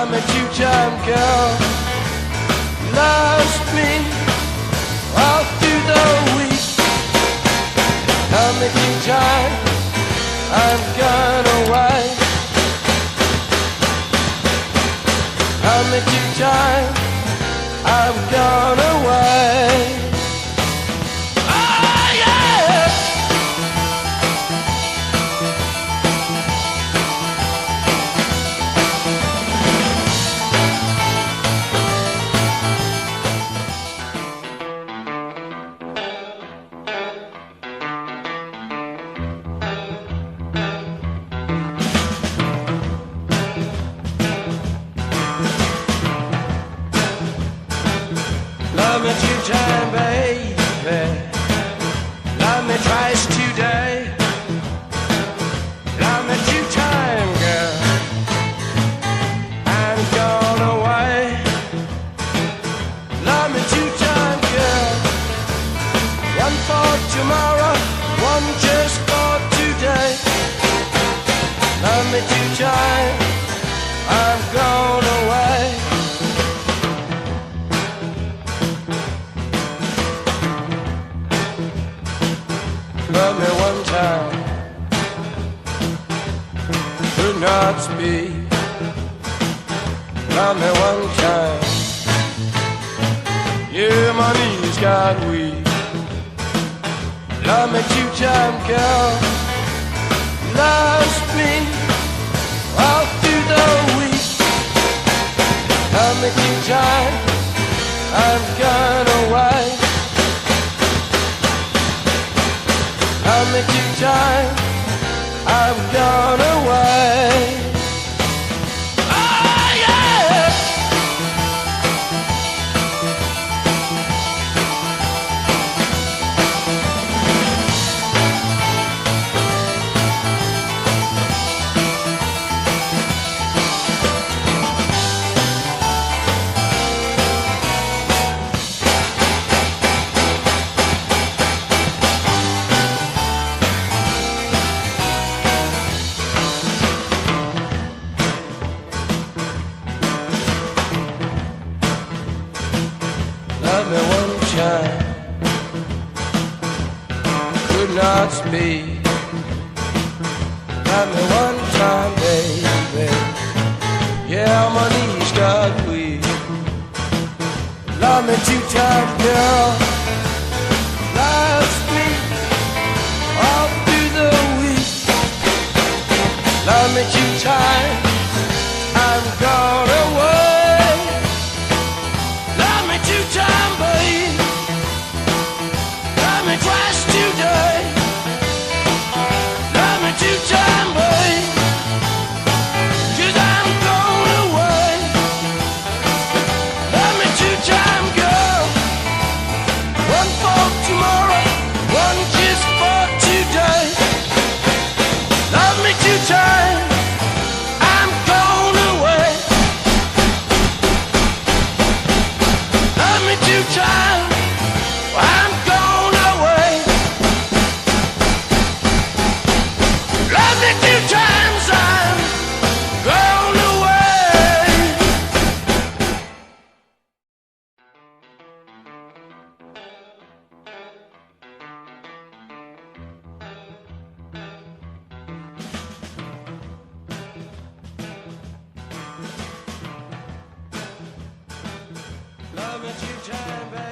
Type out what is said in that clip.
I'm a two-time girl, loves me all through the week. I'm a two-time, I'm gone away. I'm a two-time, I'm gone away. Oh yeah! Love me two-time, baby. Love me twice today. Love me two-time, girl. I'm gone away. Love me two-time, girl. One for tomorrow, one just for today. Love me two-time, I'm gone away. Love me one time, could not speak. Love me one time, yeah, my knees got weak. Love me two-time, girl, loves me all through the week. Love me two-time, I'm gone away. I'm a two-time, I'm gone away. Oh yeah! Love me one time, could not speak. Love me one time, baby. Yeah, my knees got weak. Love me two-time, girl, loves me all through the week. Love me two-time, I'm gone away. Love me two-time, babe. Love me twice today. Love me two-time, babe. 'Cause I'm gone away. Love me two-time, girl. One for tomorrow, one just for today. Love me two-time, I'm gone away. Love me two-time, I'm gone away. Love me two times, I'm gone away. Love me two-time, baby.